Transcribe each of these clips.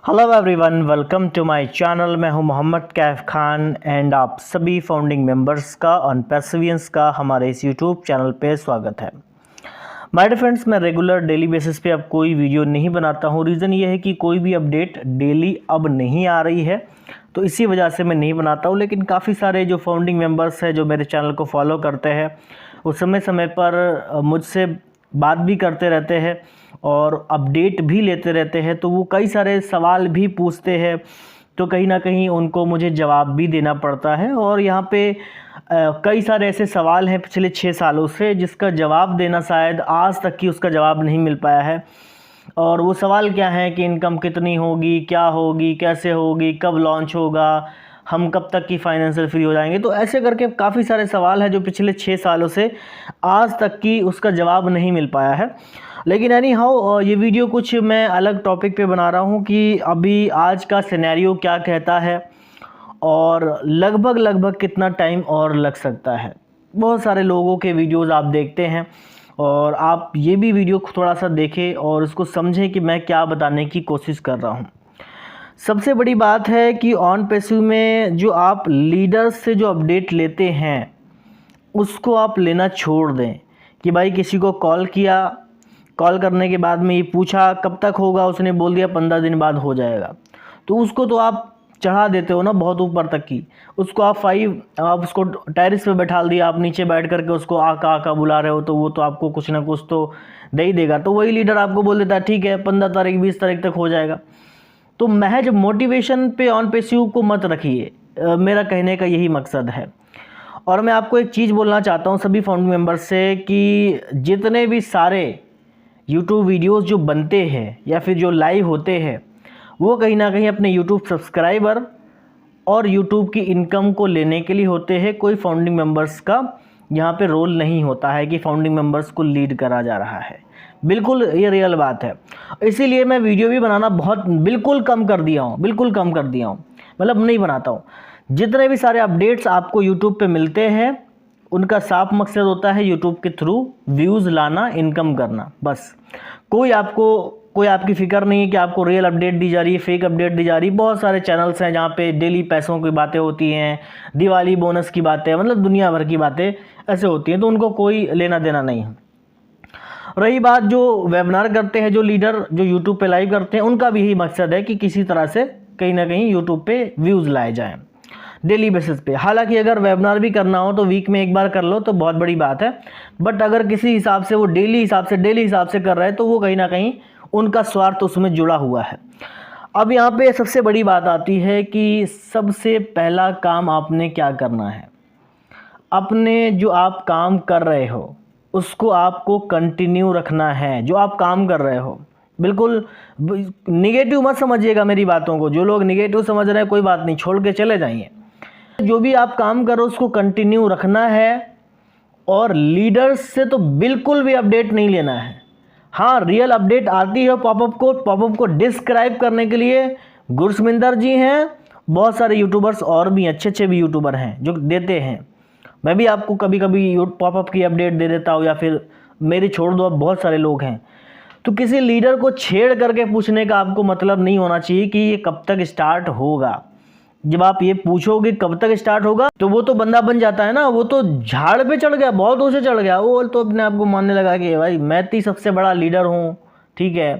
Hello everyone, welcome to my channel. मैं हूं Mohammad Kaif Khan and आप सभी फाउंडिंग मेंबर्स का ऑन परसिवियंस का हमारे इस यूट्यूब चैनल पे स्वागत है। माय डियर फ्रेंड्स, मैं रेगुलर डेली बेसिस पे अब कोई वीडियो नहीं बनाता हूं। रीज़न ये है कि कोई भी अपडेट डेली अब नहीं आ रही है, तो इसी वजह से मैं नहीं बनाता हूं। लेकिन काफ़ी सारे जो फाउंडिंग मेंबर्स हैं जो मेरे चैनल को फॉलो करते हैं, वो समय समय पर मुझसे बात भी करते रहते हैं और अपडेट भी लेते रहते हैं। तो वो कई सारे सवाल भी पूछते हैं, तो कहीं ना कहीं उनको मुझे जवाब भी देना पड़ता है। और यहाँ पे कई सारे ऐसे सवाल हैं पिछले 6 सालों से जिसका जवाब देना शायद आज तक की उसका जवाब नहीं मिल पाया है। और वो सवाल क्या है कि इनकम कितनी होगी, क्या होगी, कैसे होगी, कब लॉन्च होगा, हम कब तक की फाइनेंशियल फ्री हो जाएंगे। तो ऐसे करके काफ़ी सारे सवाल हैं जो पिछले 6 सालों से आज तक की उसका जवाब नहीं मिल पाया है। लेकिन एनी हाउ ये वीडियो कुछ मैं अलग टॉपिक पे बना रहा हूँ कि अभी आज का सिनेरियो क्या कहता है और लगभग कितना टाइम और लग सकता है। बहुत सारे लोगों के वीडियोस आप देखते हैं और आप ये भी वीडियो थोड़ा सा देखें और उसको समझें कि मैं क्या बताने की कोशिश कर रहा हूँ। सबसे बड़ी बात है कि ऑन पैसिव में जो आप लीडर्स से जो अपडेट लेते हैं उसको आप लेना छोड़ दें। कि भाई किसी को कॉल किया, कॉल करने के बाद में ये पूछा कब तक होगा, उसने बोल दिया 15 दिन बाद हो जाएगा, तो उसको तो आप चढ़ा देते हो ना बहुत ऊपर तक की। उसको आप उसको टेरिस पे बैठा दिया, आप नीचे बैठ करके उसको आका आका बुला रहे हो, तो वो तो आपको कुछ ना कुछ तो दे ही देगा। तो वही लीडर आपको बोल देता है ठीक है 15 तारीख 20 तारीख तक हो जाएगा। तो महज मोटिवेशन पे ऑन पैसिव को मत रखिए, मेरा कहने का यही मकसद है। और मैं आपको एक चीज़ बोलना चाहता हूँ सभी फाउंडिंग मेंबर से कि जितने भी सारे यूट्यूब वीडियोस जो बनते हैं या फिर जो लाइव होते हैं, वो कहीं ना कहीं अपने यूट्यूब सब्सक्राइबर और यूट्यूब की इनकम को लेने के लिए होते हैं। कोई फाउंडिंग मेंबर्स का यहाँ पे रोल नहीं होता है कि फाउंडिंग मेंबर्स को लीड करा जा रहा है। बिल्कुल ये रियल बात है। इसीलिए मैं वीडियो भी बनाना बिल्कुल कम कर दिया हूँ, मतलब नहीं बनाता हूँ। जितने भी सारे अपडेट्स आपको यूट्यूब पे मिलते हैं उनका साफ मकसद होता है यूट्यूब के थ्रू व्यूज़ लाना, इनकम करना, बस। कोई आपकी फ़िक्र नहीं है कि आपको रियल अपडेट दी जा रही है, फेक अपडेट दी जा रही है। बहुत सारे चैनल्स हैं जहाँ पे डेली पैसों की बातें होती हैं, दिवाली बोनस की बातें, मतलब दुनिया भर की बातें ऐसे होती हैं, तो उनको कोई लेना देना नहीं है। रही बात जो वेबिनार करते हैं, जो लीडर जो यूट्यूब पे लाइव करते हैं, उनका भी यही मकसद है कि किसी तरह से कहीं ना कहीं यूट्यूब पे व्यूज़ लाए जाएँ डेली बेसिस पे। हालांकि अगर वेबिनार भी करना हो तो वीक में एक बार कर लो तो बहुत बड़ी बात है, बट अगर किसी हिसाब से वो डेली हिसाब से कर रहे हैं तो वो कहीं ना कहीं उनका स्वार्थ उसमें जुड़ा हुआ है। अब यहाँ पे सबसे बड़ी बात आती है कि सबसे पहला काम आपने क्या करना है। अपने जो आप काम कर रहे हो उसको आपको कंटिन्यू रखना है। जो आप काम कर रहे हो, बिल्कुल निगेटिव मत समझिएगा मेरी बातों को। जो लोग निगेटिव समझ रहे हैं कोई बात नहीं, छोड़ के चले जाइए। जो भी आप काम करो उसको कंटिन्यू रखना है और लीडर्स से तो बिल्कुल भी अपडेट नहीं लेना है। हाँ, रियल अपडेट आती है पॉपअप को डिस्क्राइब करने के लिए गुरसमिंदर जी हैं, बहुत सारे यूट्यूबर्स और भी अच्छे भी यूट्यूबर हैं जो देते हैं। मैं भी आपको कभी कभी पॉपअप की अपडेट दे देता हूँ, या फिर मेरी छोड़ दो, अब बहुत सारे लोग हैं। तो किसी लीडर को छेड़ करके पूछने का आपको मतलब नहीं होना चाहिए कि ये कब तक स्टार्ट होगा। जब आप ये पूछोगे कब तक स्टार्ट होगा तो वो तो बंदा बन जाता है ना, वो तो झाड़ पे चढ़ गया, बहुत ऊंचे चढ़ गया। वो तो अपने आप को मानने लगा कि भाई मैं तो सबसे बड़ा लीडर हूँ, ठीक है,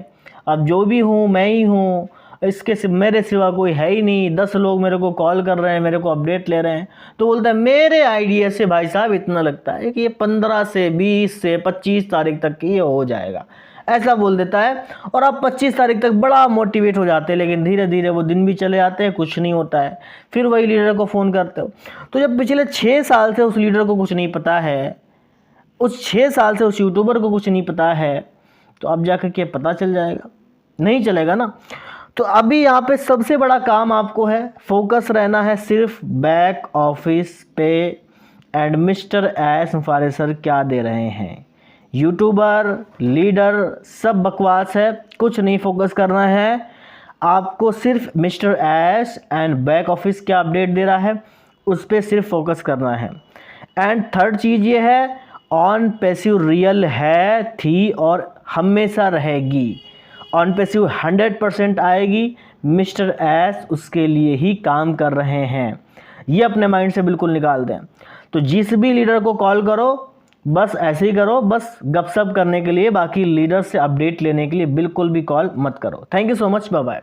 अब जो भी हूँ मैं ही हूँ, मेरे सिवा कोई है ही नहीं। 10 लोग मेरे को कॉल कर रहे हैं, मेरे को अपडेट ले रहे हैं। तो बोलता है मेरे आइडिया से भाई साहब इतना लगता है कि ये 15 से 20 से 25 तारीख तक ये हो जाएगा, ऐसा बोल देता है। और आप 25 तारीख तक बड़ा मोटिवेट हो जाते हैं, लेकिन धीरे धीरे वो दिन भी चले जाते हैं, कुछ नहीं होता है। फिर वही लीडर को फ़ोन करते हो। तो जब पिछले 6 साल से उस लीडर को कुछ नहीं पता है, उस 6 साल से उस यूट्यूबर को कुछ नहीं पता है, तो अब जाकर के पता चल जाएगा? नहीं चलेगा ना। तो अभी यहाँ पे सबसे बड़ा काम आपको है, फोकस रहना है सिर्फ बैक ऑफिस पे एंड मिस्टर एस फारे सर क्या दे रहे हैं। यूट्यूबर लीडर सब बकवास है, कुछ नहीं फोकस करना है आपको। सिर्फ mister S and back office क्या अपडेट दे रहा है उस पर सिर्फ फोकस करना है। एंड थर्ड चीज़ ये है, ऑन पैसिव रियल है, थी और हमेशा रहेगी। ऑन पैसिव 100% आएगी, मिस्टर एस उसके लिए ही काम कर रहे हैं, ये अपने माइंड से बिल्कुल निकाल दें। तो जिस भी लीडर को कॉल करो बस ऐसे ही करो, बस गपशप करने के लिए, बाकी लीडर से अपडेट लेने के लिए बिल्कुल भी कॉल मत करो। Thank you so much, bye bye.